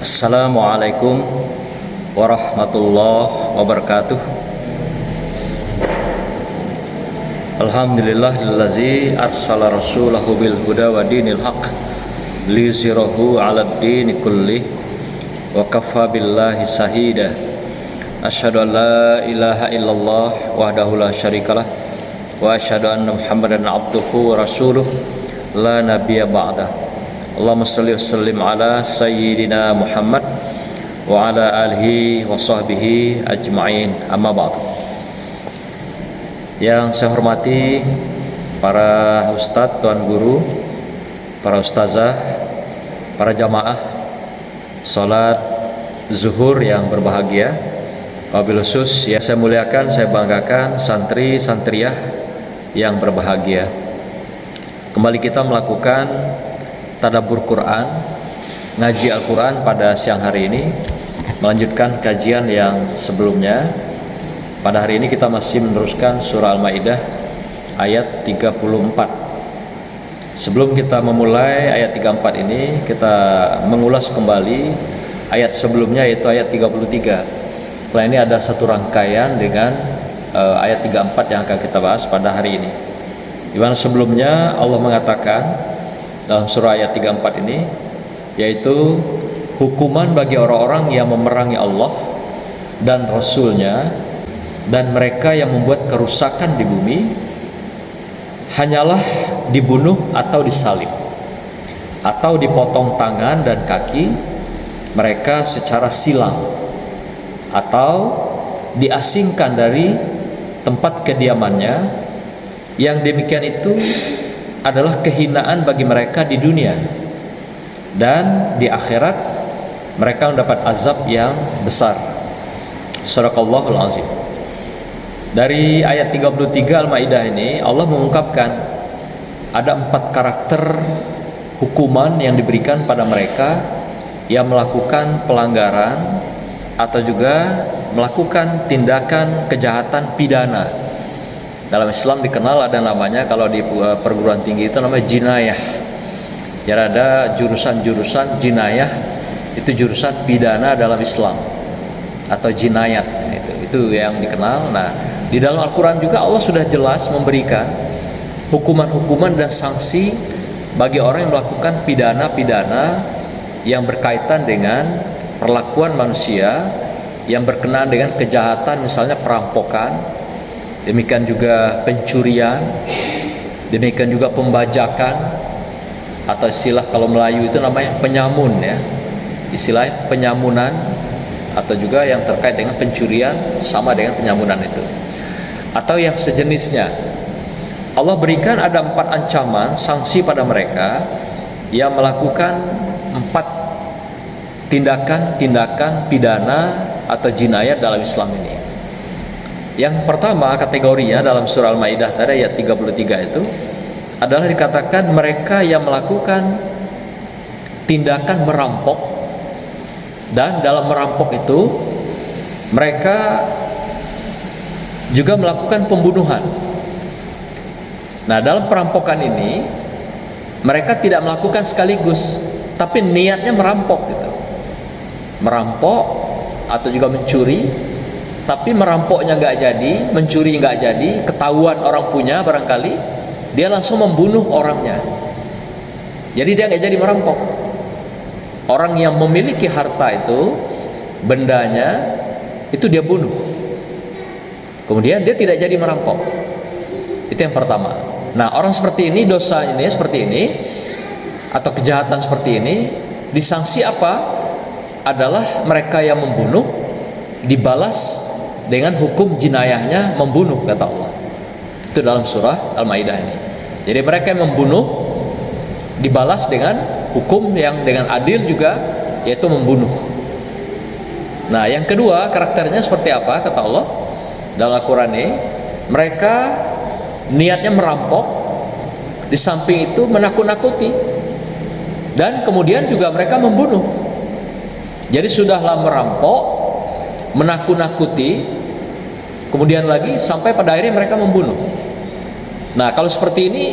Assalamualaikum warahmatullahi wabarakatuh. Alhamdulillahillazi arsala rasulahu bil huda wa dinil haq liyuzhirahu 'alad dini kullih wa kafa billahi shahida. Asyhadu an la ilaha illallah wahdahu la syarikalah wa asyhadu anna Muhammadan abduhu wa rasuluh la nabiyya ba'dah. Allahumma shalli wa sallim ala sayyidina Muhammad wa ala alihi wa sahbihi ajma'in, amma ba'du. Yang saya hormati para ustadz, tuan guru, para ustazah, para jamaah salat zuhur yang berbahagia, wabil khusus yang saya muliakan, saya banggakan santri santriyah yang berbahagia. Kembali kita melakukan tadabbur Quran, ngaji Al-Quran pada siang hari ini, melanjutkan kajian yang sebelumnya. Pada hari ini kita masih meneruskan surah Al-Maidah ayat 34. Sebelum kita memulai ayat 34 ini, kita mengulas kembali ayat sebelumnya, yaitu ayat 33. Setelah ini ada satu rangkaian dengan ayat 34 yang akan kita bahas pada hari ini. Di mana sebelumnya Allah mengatakan dalam surah ayat 34 ini, yaitu hukuman bagi orang-orang yang memerangi Allah dan Rasulnya dan mereka yang membuat kerusakan di bumi hanyalah dibunuh atau disalib atau dipotong tangan dan kaki mereka secara silang atau diasingkan dari tempat kediamannya. Yang demikian itu adalah kehinaan bagi mereka di dunia, dan di akhirat mereka mendapat azab yang besar. Shadaqallahul azim. Dari ayat 33 Al-Maidah ini Allah mengungkapkan ada 4 karakter hukuman yang diberikan pada mereka yang melakukan pelanggaran atau juga melakukan tindakan kejahatan pidana. Dalam Islam dikenal ada namanya, kalau di perguruan tinggi itu namanya jinayah. Jadi ada jurusan-jurusan jinayah, itu jurusan pidana dalam Islam atau jinayat, itu yang dikenal. Nah, di dalam Al-Quran juga Allah sudah jelas memberikan hukuman-hukuman dan sanksi bagi orang yang melakukan pidana-pidana yang berkaitan dengan perlakuan manusia, yang berkenaan dengan kejahatan, misalnya perampokan, demikian juga pencurian, demikian juga pembajakan, atau istilah kalau Melayu itu namanya penyamun, ya, istilah penyamunan, atau juga yang terkait dengan pencurian sama dengan penyamunan itu, atau yang sejenisnya. Allah berikan ada 4 ancaman sanksi pada mereka yang melakukan 4 tindakan-tindakan pidana atau jinayat dalam Islam ini. Yang pertama kategorinya dalam surah Al-Maidah tadi ayat 33 itu adalah dikatakan mereka yang melakukan tindakan merampok, dan dalam merampok itu mereka juga melakukan pembunuhan. Nah, dalam perampokan ini mereka tidak melakukan sekaligus, tapi niatnya merampok gitu. Merampok atau juga mencuri, tapi merampoknya nggak jadi, mencuri nggak jadi, ketahuan orang punya barangkali, dia langsung membunuh orangnya. Jadi dia nggak jadi merampok. Orang yang memiliki harta itu, bendanya itu dia bunuh. Kemudian dia tidak jadi merampok. Itu yang pertama. Nah, orang seperti ini, dosa ini seperti ini, atau kejahatan seperti ini, disangsi apa? Adalah mereka yang membunuh dibalas dengan hukum jinayahnya membunuh, kata Allah. Itu dalam surah Al-Maidah ini. Jadi mereka yang membunuh dibalas dengan hukum yang dengan adil juga, yaitu membunuh. Nah, yang kedua karakternya seperti apa, kata Allah dalam Al-Quran ini, mereka niatnya merampok, di samping itu menakut-nakuti, dan kemudian juga mereka membunuh. Jadi sudahlah merampok, menakut-nakuti, kemudian lagi sampai pada akhirnya mereka membunuh. Nah, kalau seperti ini,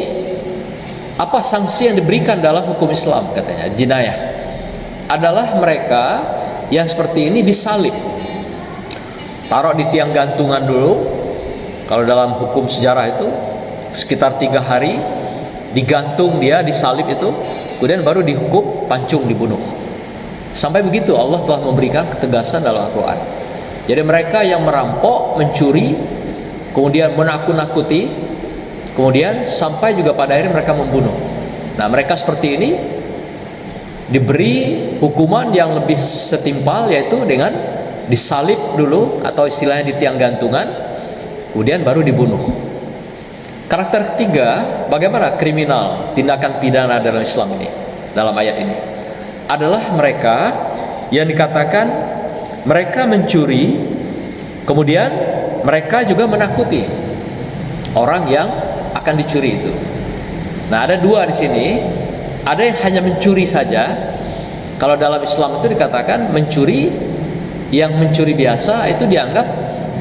apa sanksi yang diberikan dalam hukum Islam? Katanya jinayah. adalah mereka yang seperti ini disalib, taruh di tiang gantungan dulu. Kalau dalam hukum sejarah itu sekitar 3 hari digantung dia, disalib itu, kemudian baru dihukum pancung, dibunuh. Sampai begitu Allah telah memberikan ketegasan dalam Al-Quran. Jadi mereka yang merampok, mencuri, kemudian menakut-nakuti, kemudian sampai juga pada akhirnya mereka membunuh. Nah, mereka seperti ini diberi hukuman yang lebih setimpal, yaitu dengan disalib dulu, atau istilahnya di tiang gantungan, kemudian baru dibunuh. Karakter ketiga, bagaimana kriminal, tindakan pidana dalam Islam ini, dalam ayat ini, adalah mereka yang dikatakan mereka mencuri, kemudian mereka juga menakuti orang yang akan dicuri itu. Nah, ada dua di sini. Ada yang hanya mencuri saja. Kalau dalam Islam itu dikatakan mencuri, yang mencuri biasa itu dianggap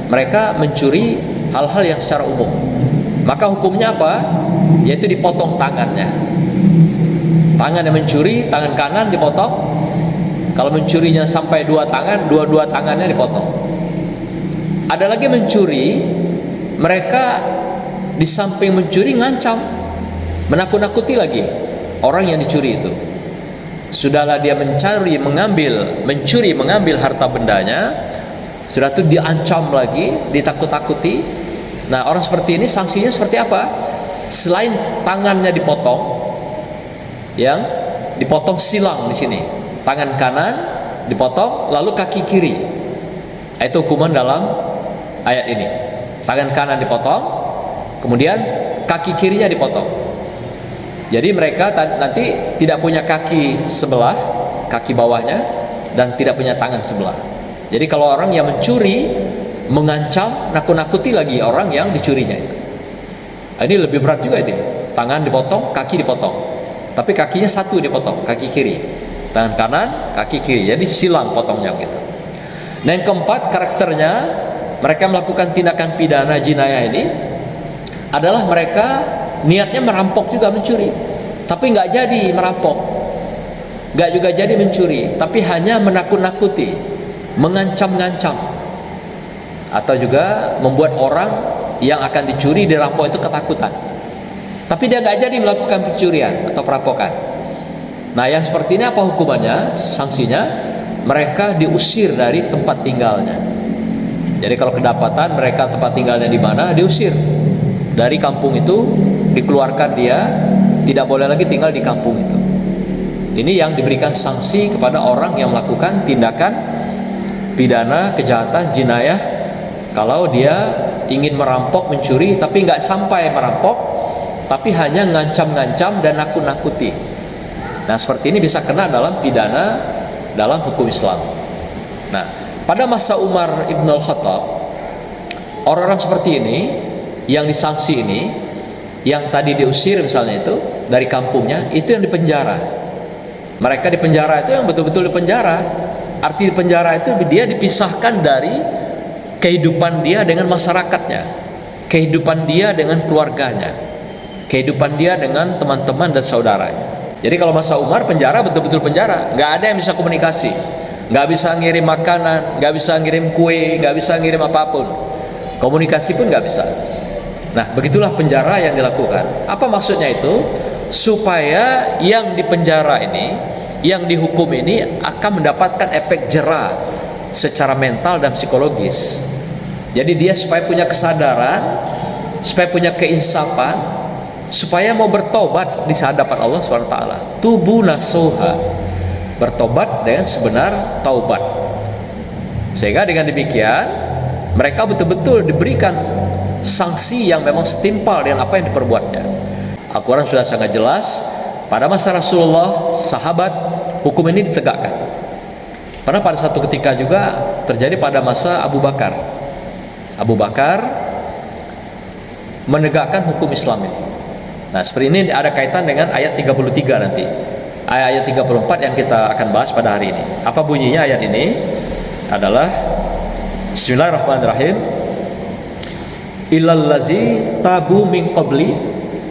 mereka mencuri hal-hal yang secara umum. Maka hukumnya apa? Yaitu dipotong tangannya. Tangan yang mencuri, tangan kanan dipotong. Kalau mencurinya sampai 2 tangan, dua tangannya dipotong. Ada lagi mencuri, mereka di samping mencuri ngancam, menakut-nakuti lagi orang yang dicuri itu. Sudahlah dia mencuri, mengambil harta bendanya, sudah itu diancam lagi, ditakut-takuti. Nah, orang seperti ini sanksinya seperti apa? Selain tangannya dipotong, yang dipotong silang di sini, tangan kanan dipotong, lalu kaki kiri. Itu hukuman dalam ayat ini. Tangan kanan dipotong, kemudian kaki kirinya dipotong. Jadi mereka nanti tidak punya kaki sebelah, kaki bawahnya, dan tidak punya tangan sebelah. Jadi kalau orang yang mencuri, mengancam, nakut-nakuti lagi orang yang dicurinya itu. Ini lebih berat juga ini. Tangan dipotong, kaki dipotong. Tapi kakinya satu dipotong, kaki kiri. Tangan kanan, kaki kiri. Jadi silang potongnya gitu. Nah, yang keempat, karakternya mereka melakukan tindakan pidana jinayah ini adalah mereka niatnya merampok juga, mencuri, tapi nggak jadi merampok, nggak juga jadi mencuri, tapi hanya menakut-nakuti, mengancam-ngancam, atau juga membuat orang yang akan dicuri, dirampok itu ketakutan, tapi dia nggak jadi melakukan pencurian atau perampokan. Nah, yang seperti ini apa hukumannya? Sanksinya mereka diusir dari tempat tinggalnya. Jadi kalau kedapatan mereka tempat tinggalnya di mana, diusir dari kampung itu, dikeluarkan dia, tidak boleh lagi tinggal di kampung itu. Ini yang diberikan sanksi kepada orang yang melakukan tindakan pidana, kejahatan, jinayah. Kalau dia ingin merampok, mencuri, tapi nggak sampai merampok, tapi hanya ngancam-ngancam dan nakut-nakuti. Nah, seperti ini bisa kena dalam pidana dalam hukum Islam. Nah, pada masa Umar Ibn Al-Khattab, orang-orang seperti ini yang disanksi ini, yang tadi diusir misalnya itu dari kampungnya, itu yang dipenjara. Mereka dipenjara itu yang betul-betul dipenjara. Arti dipenjara itu dia dipisahkan dari kehidupan dia dengan masyarakatnya, kehidupan dia dengan keluarganya, kehidupan dia dengan teman-teman dan saudaranya. Jadi kalau masa Umar, penjara betul-betul penjara, nggak ada yang bisa komunikasi, nggak bisa ngirim makanan, nggak bisa ngirim kue, nggak bisa ngirim apapun, komunikasi pun nggak bisa. Nah, begitulah penjara yang dilakukan. Apa maksudnya itu? Supaya yang dipenjara ini, yang dihukum ini akan mendapatkan efek jera secara mental dan psikologis. Jadi dia supaya punya kesadaran, supaya punya keinsafan, supaya mau bertobat di hadapan Allah SWT. Tubu nasuha, bertobat dengan sebenar taubat. Sehingga dengan demikian mereka betul-betul diberikan sanksi yang memang setimpal dengan apa yang diperbuatnya. Al-Quran sudah sangat jelas. Pada masa Rasulullah, sahabat, hukum ini ditegakkan. Karena pada satu ketika juga terjadi pada masa Abu Bakar. Abu Bakar menegakkan hukum Islam ini. Nah, seperti ini ada kaitan dengan ayat 33 nanti. Ayat 34 yang kita akan bahas pada hari ini. Apa bunyinya ayat ini? Adalah Bismillahirrahmanirrahim. Illallazi tabu min qabli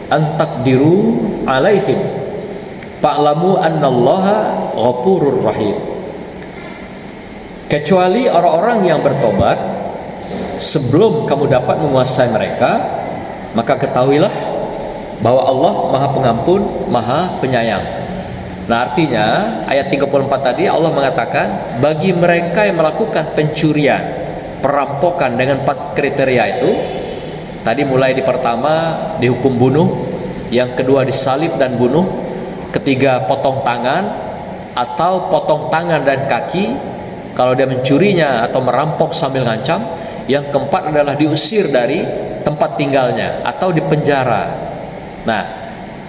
an taqdiru alaihim fa'lamu annallaha Ghafurur Rahim. Kecuali orang-orang yang bertobat sebelum kamu dapat menguasai mereka, maka ketahuilah bahwa Allah Maha Pengampun, Maha Penyayang. Nah, artinya ayat 34 tadi Allah mengatakan bagi mereka yang melakukan pencurian, perampokan dengan 4 kriteria itu, tadi mulai di pertama dihukum bunuh, yang kedua disalib dan bunuh, ketiga potong tangan atau potong tangan dan kaki kalau dia mencurinya atau merampok sambil ngancam, yang keempat adalah diusir dari tempat tinggalnya atau dipenjara. Nah,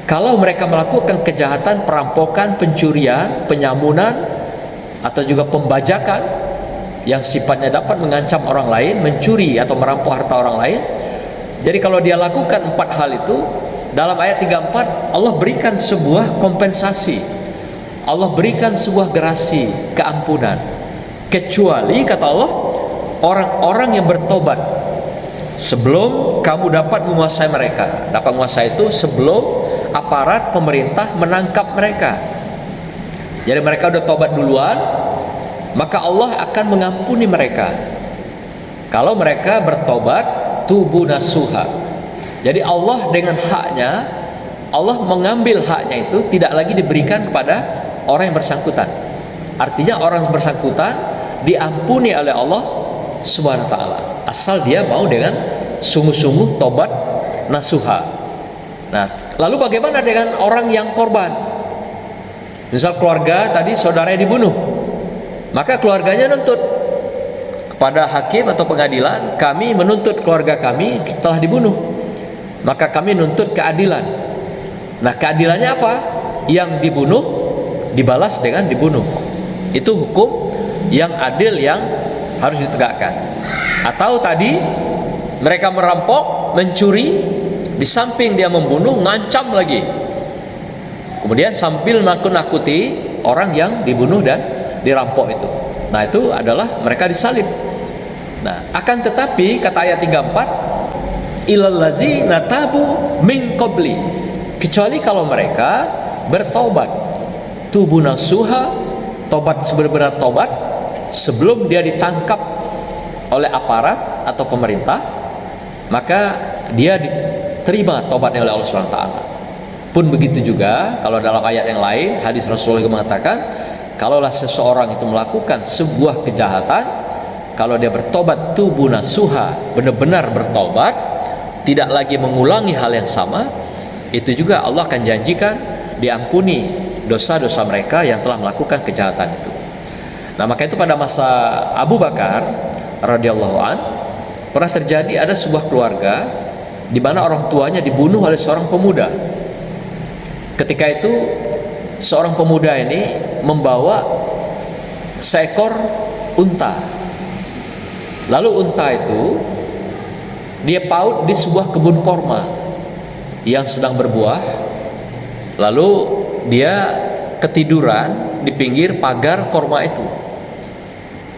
kalau mereka melakukan kejahatan perampokan, pencurian, penyamunan atau juga pembajakan yang sifatnya dapat mengancam orang lain, mencuri atau merampok harta orang lain, jadi kalau dia lakukan 4 hal itu, dalam ayat 34 Allah berikan sebuah kompensasi, Allah berikan sebuah gerasi, keampunan, kecuali kata Allah orang-orang yang bertobat sebelum kamu dapat menguasai mereka. Dapat menguasai itu sebelum aparat pemerintah menangkap mereka. Jadi mereka udah tobat duluan, maka Allah akan mengampuni mereka kalau mereka bertobat tubu nasuha. Jadi Allah dengan haknya, Allah mengambil haknya itu tidak lagi diberikan kepada orang yang bersangkutan. Artinya orang yang bersangkutan diampuni oleh Allah Subhanahu wa taala asal dia mau dengan sungguh-sungguh tobat nasuha. Nah, lalu bagaimana dengan orang yang korban? Misal keluarga tadi saudaranya dibunuh, maka keluarganya nuntut kepada hakim atau pengadilan, kami menuntut keluarga kami telah dibunuh, maka kami nuntut keadilan. Nah, keadilannya apa? Yang dibunuh dibalas dengan dibunuh. Itu hukum yang adil yang harus ditegakkan. Atau tadi mereka merampok, mencuri, di samping dia membunuh, ngancam lagi, kemudian sambil nakut-nakuti orang yang dibunuh dan dirampok itu. Nah, itu adalah mereka disalib. Nah, akan tetapi kata ayat 34, ilallazina tabu min qabli, kecuali kalau mereka bertobat, tubu nasuha, tobat sebenar-benar tobat sebelum dia ditangkap oleh aparat atau pemerintah, maka dia diterima tobatnya oleh Allah Subhanahu wa taala. Pun begitu juga kalau dalam ayat yang lain, hadis Rasulullah mengatakan, kalaulah seseorang itu melakukan sebuah kejahatan, kalau dia bertobat tubu nasuha, benar-benar bertobat, tidak lagi mengulangi hal yang sama, itu juga Allah akan janjikan diampuni dosa-dosa mereka yang telah melakukan kejahatan itu. Nah, maka itu pada masa Abu Bakar radhiyallahu an pernah terjadi ada sebuah keluarga di mana orang tuanya dibunuh oleh seorang pemuda. Ketika itu seorang pemuda ini membawa seekor unta. Lalu unta itu dia paut di sebuah kebun korma yang sedang berbuah. Lalu dia ketiduran di pinggir pagar korma itu.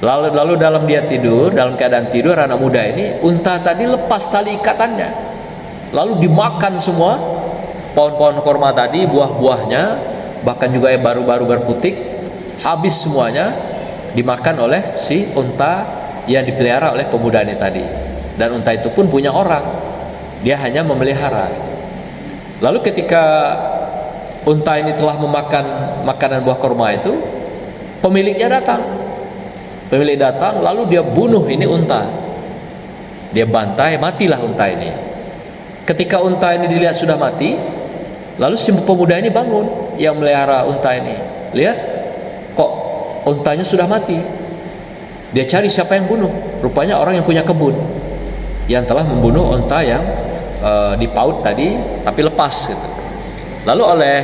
Lalu dalam dia tidur, dalam keadaan tidur anak muda ini, unta tadi lepas tali ikatannya, lalu dimakan semua pohon-pohon korma tadi, buah-buahnya, bahkan juga yang baru-baru berputik, habis semuanya dimakan oleh si unta yang dipelihara oleh pemuda ini tadi. Dan unta itu pun punya orang, dia hanya memelihara. Lalu ketika unta ini telah memakan makanan buah korma itu, pemiliknya datang. Pemilik datang, lalu dia bunuh ini unta. Dia bantai, matilah unta ini. Ketika unta ini dilihat sudah mati, lalu si pemuda ini bangun yang melihara unta ini. Lihat, kok untanya sudah mati. Dia cari siapa yang bunuh. Rupanya orang yang punya kebun, yang telah membunuh unta yang dipaut tadi, tapi lepas gitu. Lalu oleh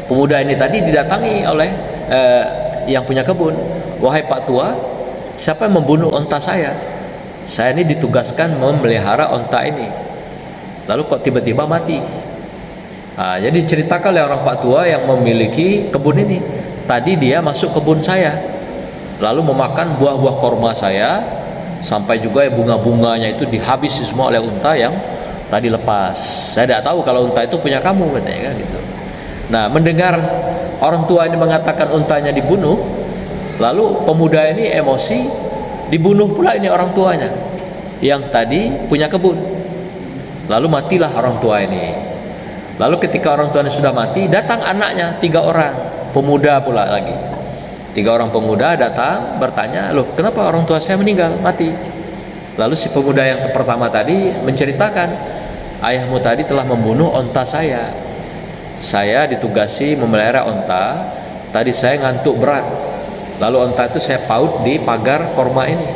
pemuda ini tadi didatangi oleh yang punya kebun. Wahai Pak Tua, siapa yang membunuh unta saya? Saya ini ditugaskan memelihara unta ini. Lalu kok tiba-tiba mati? Nah, jadi ceritakan oleh orang Pak Tua yang memiliki kebun ini. Tadi dia masuk kebun saya, lalu memakan buah-buah korma saya, sampai juga bunga-bunganya itu dihabisi semua oleh unta yang tadi lepas. Saya tidak tahu kalau unta itu punya kamu, katanya kan gitu. Nah, mendengar orang tua ini mengatakan untanya dibunuh, lalu pemuda ini emosi, dibunuh pula ini orang tuanya yang tadi punya kebun. Lalu matilah orang tua ini. Lalu ketika orang tuanya sudah mati, datang anaknya 3 orang, pemuda pula lagi. 3 orang pemuda datang bertanya, loh kenapa orang tua saya meninggal, mati? Lalu si pemuda yang pertama tadi menceritakan, ayahmu tadi telah membunuh onta saya. Saya ditugasi memelihara onta, tadi saya ngantuk berat. Lalu onta itu saya paut di pagar korma ini.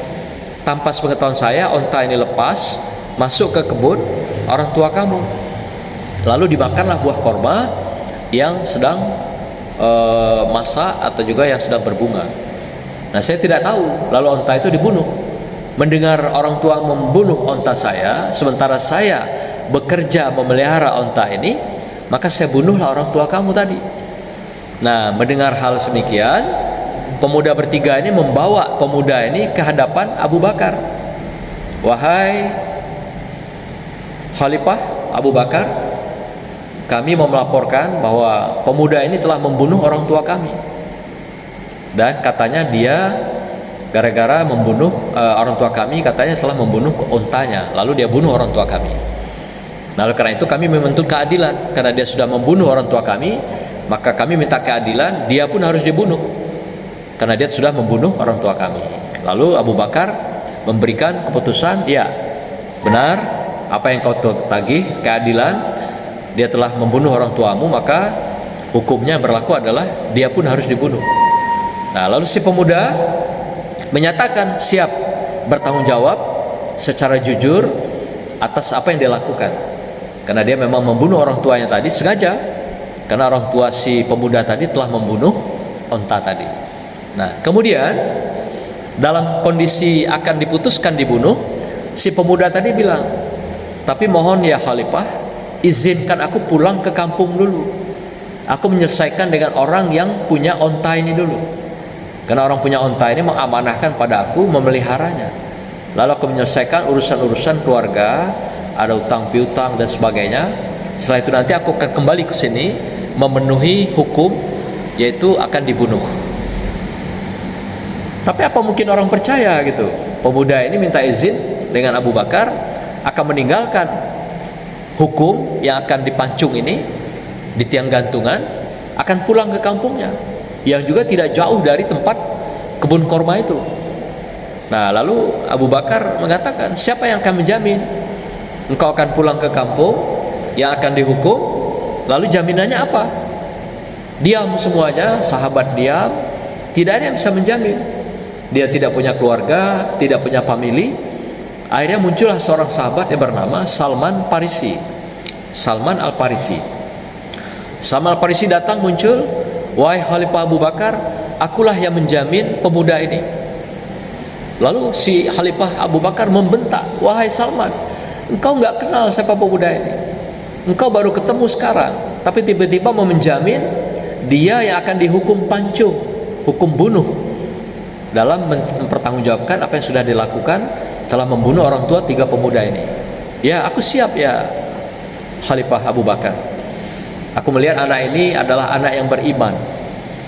Tanpa sepengetahuan saya, onta ini lepas, masuk ke kebun orang tua kamu. Lalu dimakanlah buah korma yang sedang masak atau juga yang sedang berbunga. Nah, saya tidak tahu, lalu onta itu dibunuh. Mendengar orang tua membunuh onta saya, sementara saya bekerja memelihara onta ini, maka saya bunuhlah orang tua kamu tadi. Nah, mendengar hal semikian, pemuda bertiga ini membawa pemuda ini ke hadapan Abu Bakar. Wahai Khalifah Abu Bakar, kami mau melaporkan bahwa pemuda ini telah membunuh orang tua kami. Dan katanya dia gara-gara membunuh orang tua kami, katanya telah membunuh ontanya, lalu dia bunuh orang tua kami. Lalu karena itu kami menuntut keadilan, karena dia sudah membunuh orang tua kami, maka kami minta keadilan, dia pun harus dibunuh karena dia sudah membunuh orang tua kami. Lalu Abu Bakar memberikan keputusan, ya benar apa yang kau tagih, keadilan, dia telah membunuh orang tuamu, maka hukumnya berlaku adalah dia pun harus dibunuh. Nah, lalu si pemuda menyatakan siap bertanggung jawab secara jujur atas apa yang dia lakukan, karena dia memang membunuh orang tuanya tadi sengaja, karena orang tua si pemuda tadi telah membunuh onta tadi. Nah, kemudian dalam kondisi akan diputuskan dibunuh, si pemuda tadi bilang, tapi mohon ya Khalifah, izinkan aku pulang ke kampung dulu, aku menyelesaikan dengan orang yang punya onta ini dulu, karena orang punya onta ini mengamanahkan pada aku memeliharanya. Lalu aku menyelesaikan urusan-urusan keluarga, ada utang piutang dan sebagainya. Setelah itu nanti aku akan kembali ke sini memenuhi hukum, yaitu akan dibunuh. Tapi apa mungkin orang percaya gitu? Pemuda ini minta izin dengan Abu Bakar akan meninggalkan hukum yang akan dipancung ini di tiang gantungan, akan pulang ke kampungnya yang juga tidak jauh dari tempat kebun korma itu. Nah, lalu Abu Bakar mengatakan, siapa yang akan menjamin engkau akan pulang ke kampung yang akan dihukum? Lalu jaminannya apa? Diam semuanya, sahabat diam, tidak ada yang bisa menjamin. Dia tidak punya keluarga, tidak punya family. Akhirnya muncullah seorang sahabat yang bernama Salman Farisi. Salman Al-Farisi. Salman Al-Farisi datang muncul, wahai Khalifah Abu Bakar, akulah yang menjamin pemuda ini. Lalu si Khalifah Abu Bakar membentak, wahai Salman, engkau nggak kenal siapa pemuda ini, engkau baru ketemu sekarang, tapi tiba-tiba mau menjamin dia yang akan dihukum pancung, hukum bunuh, dalam mempertanggungjawabkan apa yang sudah dilakukan, telah membunuh orang tua 3 pemuda ini. Ya, aku siap ya Khalifah Abu Bakar. Aku melihat anak ini adalah anak yang beriman.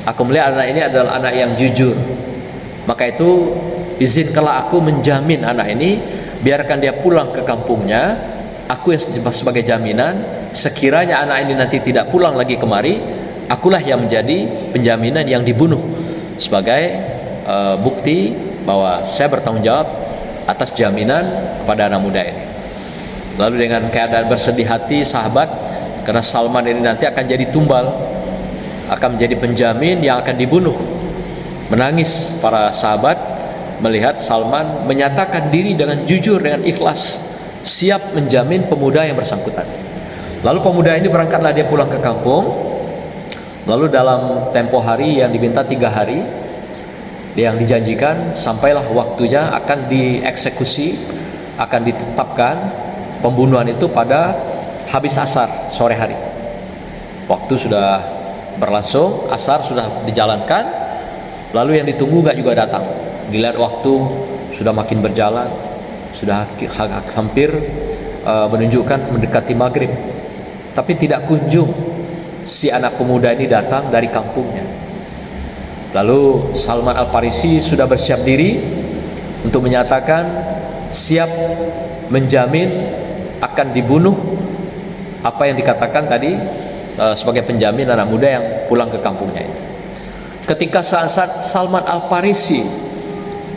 Aku melihat anak ini adalah anak yang jujur. Maka itu izinkanlah aku menjamin anak ini, biarkan dia pulang ke kampungnya. Aku yang sebagai jaminan, sekiranya anak ini nanti tidak pulang lagi kemari, akulah yang menjadi penjaminan yang dibunuh sebagai bukti bahwa saya bertanggung jawab atas jaminan kepada anak muda ini. Lalu dengan keadaan bersedih hati sahabat, karena Salman ini nanti akan jadi tumbal, akan menjadi penjamin yang akan dibunuh, menangis para sahabat melihat Salman menyatakan diri dengan jujur, dengan ikhlas, siap menjamin pemuda yang bersangkutan. Lalu pemuda ini berangkatlah dia pulang ke kampung. Lalu dalam tempo hari yang diminta 3 hari yang dijanjikan, sampailah waktunya akan dieksekusi, akan ditetapkan pembunuhan itu pada habis asar, sore hari. Waktu sudah berlangsung, asar sudah dijalankan, lalu yang ditunggu gak juga datang. Dilihat waktu sudah makin berjalan, sudah hampir menunjukkan mendekati maghrib, tapi tidak kunjung si anak pemuda ini datang dari kampungnya. Lalu Salman Al-Farisi sudah bersiap diri untuk menyatakan siap menjamin akan dibunuh apa yang dikatakan tadi sebagai penjamin anak muda yang pulang ke kampungnya ini. Ketika saat Salman Al-Farisi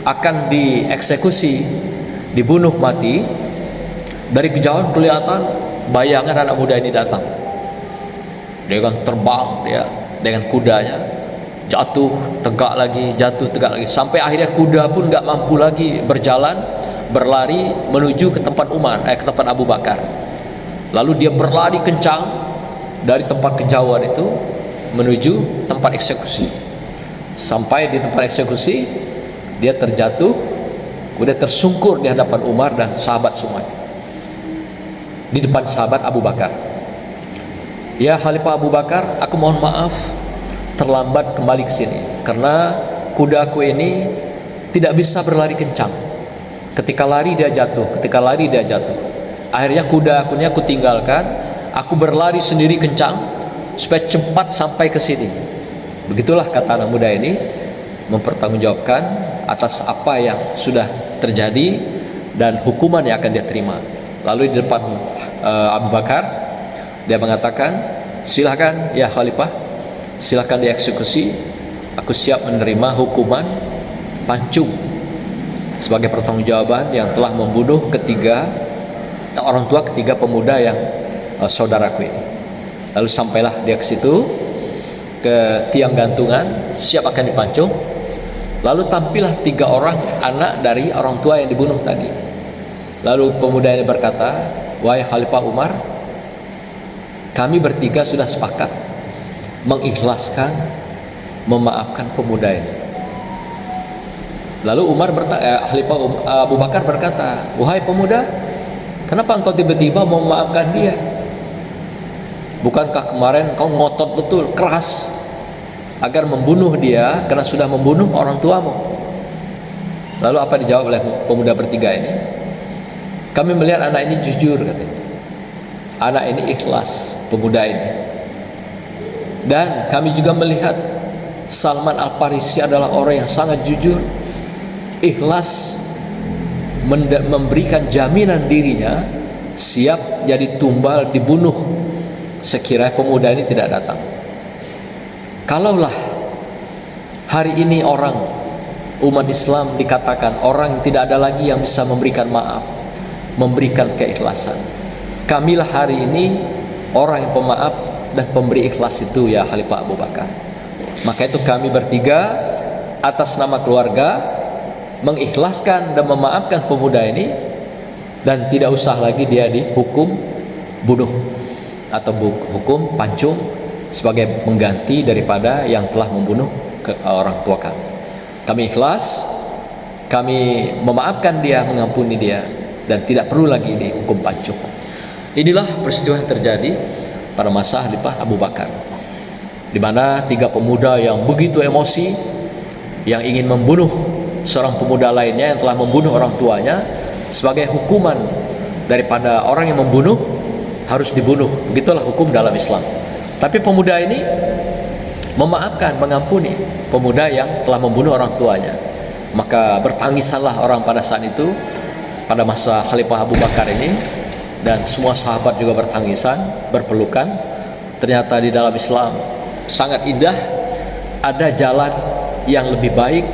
akan dieksekusi, dibunuh mati, dari kejauhan kelihatan bayangan anak muda ini datang. Dia kan terbang dia dengan kudanya, jatuh tegak lagi, jatuh tegak lagi, sampai akhirnya kuda pun nggak mampu lagi berjalan, berlari menuju ke tempat ke tempat Abu Bakar. Lalu dia berlari kencang dari tempat kejauhan itu menuju tempat eksekusi. Sampai di tempat eksekusi, dia terjatuh, kemudian tersungkur di hadapan Umar dan sahabat semuanya, di depan sahabat Abu Bakar. Ya Khalifah Abu Bakar, aku mohon maaf terlambat kembali ke sini karena kudaku ini tidak bisa berlari kencang. Ketika lari dia jatuh, ketika lari dia jatuh. Akhirnya kudakunya aku tinggalkan, aku berlari sendiri kencang supaya cepat sampai ke sini. Begitulah kata anak muda ini mempertanggungjawabkan atas apa yang sudah terjadi dan hukuman yang akan dia terima. Lalu di depan Abu Bakar dia mengatakan, silakan ya Khalifah, silakan dieksekusi, aku siap menerima hukuman pancung sebagai pertanggungjawaban yang telah membunuh orang tua ketiga pemuda yang saudaraku ini. Lalu sampailah dia ke situ, ke tiang gantungan, siap akan dipancung. Lalu tampillah 3 orang anak dari orang tua yang dibunuh tadi. Lalu pemuda ini berkata, wahai Khalifah Umar, kami bertiga sudah sepakat mengikhlaskan, memaafkan pemuda ini. Lalu Khalifah Abu Bakar berkata, wahai pemuda, kenapa engkau tiba-tiba mau memaafkan dia? Bukankah kemarin kau ngotot betul, keras agar membunuh dia karena sudah membunuh orang tuamu? Lalu apa dijawab oleh pemuda bertiga ini? Kami melihat anak ini jujur, katanya. Anak ini ikhlas, pemuda ini. Dan kami juga melihat Salman Al-Farisi adalah orang yang sangat jujur, ikhlas, memberikan jaminan dirinya siap jadi tumbal dibunuh sekiranya pemuda ini tidak datang. Kalaulah hari ini orang umat Islam dikatakan orang yang tidak ada lagi yang bisa memberikan maaf, memberikan keikhlasan, kamilah hari ini orang yang pemaaf dan pemberi ikhlas itu ya Khalifah Abu Bakar. Maka itu kami bertiga atas nama keluarga mengikhlaskan dan memaafkan pemuda ini, dan tidak usah lagi dia dihukum bunuh atau hukum pancung sebagai pengganti daripada yang telah membunuh orang tua kami. Kami ikhlas, kami memaafkan dia, mengampuni dia, dan tidak perlu lagi dihukum pancung. Inilah peristiwa yang terjadi pada masa Khalifah Abu Bakar, di mana 3 pemuda yang begitu emosi, yang ingin membunuh seorang pemuda lainnya yang telah membunuh orang tuanya, sebagai hukuman daripada orang yang membunuh harus dibunuh. Begitulah hukum dalam Islam. Tapi pemuda ini memaafkan, mengampuni pemuda yang telah membunuh orang tuanya. Maka bertangisanlah orang pada saat itu, pada masa Khalifah Abu Bakar ini, dan semua sahabat juga bertangisan, berpelukan. Ternyata di dalam Islam sangat indah, ada jalan yang lebih baik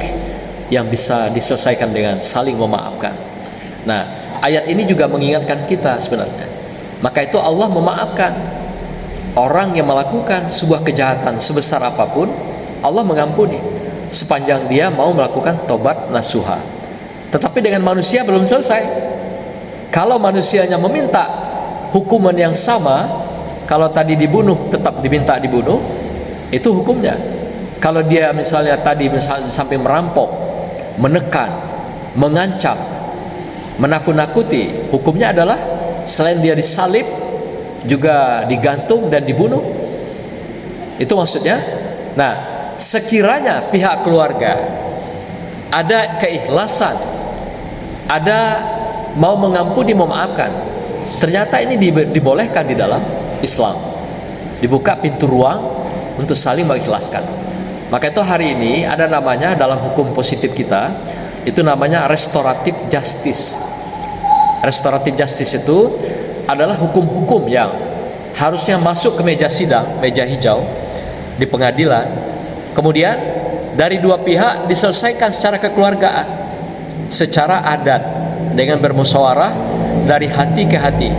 yang bisa diselesaikan dengan saling memaafkan. Nah, ayat ini juga mengingatkan kita sebenarnya. Maka itu Allah memaafkan orang yang melakukan sebuah kejahatan sebesar apapun. Allah mengampuni sepanjang dia mau melakukan tobat nasuha. Tetapi dengan manusia belum selesai. Kalau manusianya meminta hukuman yang sama, kalau tadi dibunuh tetap diminta dibunuh, itu hukumnya. Kalau dia misalnya tadi sampai merampok, menekan, mengancam, menakut-nakuti, hukumnya adalah selain dia disalib juga digantung dan dibunuh. Itu maksudnya. Nah, sekiranya pihak keluarga ada keikhlasan, ada mau mengampuni, memaafkan, ternyata ini dibolehkan di dalam Islam. dibuka pintu ruang untuk saling mengikhlaskan. Maka itu hari ini ada namanya dalam hukum positif kita, itu namanya restoratif justice. Restoratif justice itu adalah hukum-hukum yang harusnya masuk ke meja sidang, meja hijau di pengadilan, kemudian dari dua pihak diselesaikan secara kekeluargaan, secara adat, dengan bermusyawarah dari hati ke hati,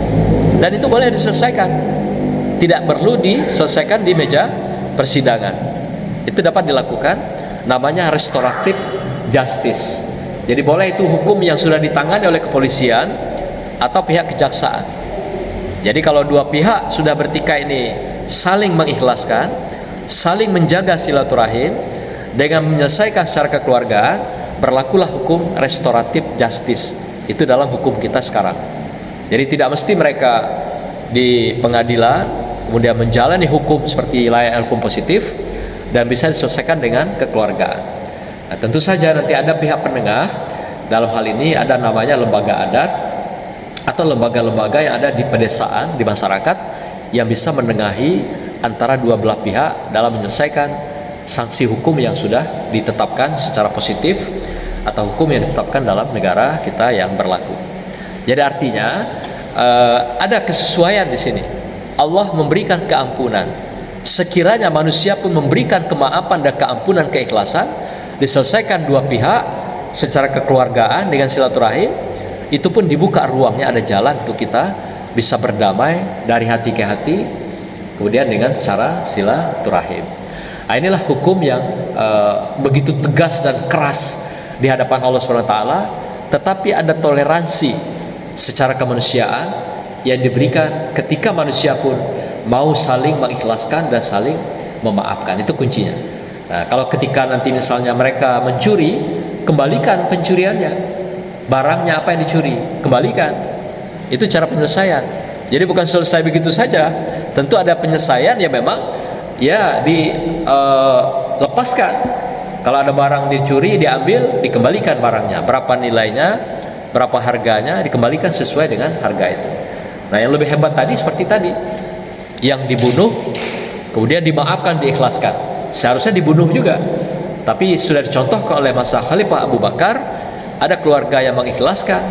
dan itu boleh diselesaikan, tidak perlu diselesaikan di meja persidangan. Itu dapat dilakukan, namanya restoratif justice. Jadi boleh itu hukum yang sudah ditangani oleh kepolisian atau pihak kejaksaan. Jadi kalau dua pihak sudah bertikai ini saling mengikhlaskan, saling menjaga silaturahim dengan menyelesaikan secara kekeluargaan, berlakulah hukum restoratif justice. Itu dalam hukum kita sekarang. Jadi tidak mesti mereka di pengadilan kemudian menjalani hukum seperti layaknya hukum positif dan bisa diselesaikan dengan kekeluargaan. Nah, tentu saja nanti ada pihak penengah. Dalam hal ini ada namanya lembaga adat atau lembaga-lembaga yang ada di pedesaan, di masyarakat, yang bisa menengahi antara dua belah pihak dalam menyelesaikan sanksi hukum yang sudah ditetapkan secara positif atau hukum yang ditetapkan dalam negara kita yang berlaku. Jadi artinya ada kesesuaian di sini. Allah memberikan keampunan. Sekiranya manusia pun memberikan kemaafan dan keampunan, keikhlasan, diselesaikan dua pihak secara kekeluargaan dengan silaturahim, itu pun dibuka ruangnya, ada jalan untuk kita bisa berdamai dari hati ke hati, kemudian dengan secara silaturahim. Nah, inilah hukum yang begitu tegas dan keras di hadapan Allah SWT, tetapi ada toleransi secara kemanusiaan yang diberikan ketika manusia pun mau saling mengikhlaskan dan saling memaafkan. Itu kuncinya. Nah, kalau ketika nanti misalnya mereka mencuri, kembalikan pencuriannya. Barangnya apa yang dicuri, kembalikan. Itu cara penyelesaian. Jadi bukan selesai begitu saja. Tentu ada penyelesaian yang memang ya dilepaskan. Kalau ada barang dicuri, diambil, dikembalikan barangnya. Berapa nilainya, berapa harganya, dikembalikan sesuai dengan harga itu. Nah, yang lebih hebat tadi seperti tadi, yang dibunuh kemudian dimaafkan, diikhlaskan. Seharusnya dibunuh juga, tapi sudah dicontohkan oleh masa Khalifah Abu Bakar, ada keluarga yang mengikhlaskan,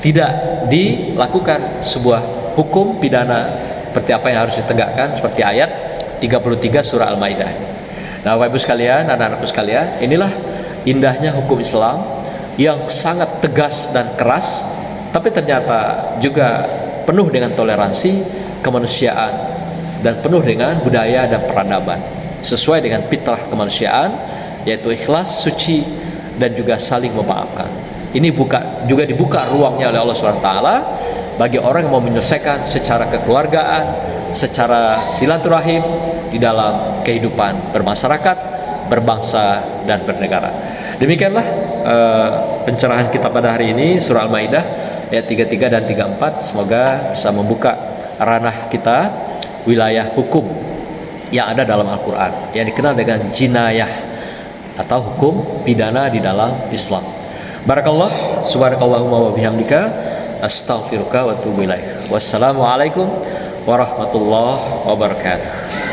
tidak dilakukan sebuah hukum pidana seperti apa yang harus ditegakkan, seperti ayat 33 surah Al-Maidah. Nah, Bapak Ibu sekalian, anak-anakku sekalian, inilah indahnya hukum Islam yang sangat tegas dan keras, tapi ternyata juga penuh dengan toleransi, kemanusiaan, dan penuh dengan budaya dan peradaban, sesuai dengan fitrah kemanusiaan, yaitu ikhlas, suci, dan juga saling memaafkan. Ini juga dibuka ruangnya oleh Allah SWT bagi orang yang mau menyelesaikan secara kekeluargaan, secara silaturahim di dalam kehidupan bermasyarakat, berbangsa, dan bernegara. Demikianlah pencerahan kita pada hari ini, surah Al-Maidah ayat 33 dan 34. Semoga bisa membuka ranah kita, wilayah hukum yang ada dalam Al-Quran, yang dikenal dengan jinayah atau hukum pidana di dalam Islam. Barakallah, subhanakallahumma wa bihamdika, astaghfiruka wa atubu ilaik. Wassalamualaikum warahmatullahi wabarakatuh.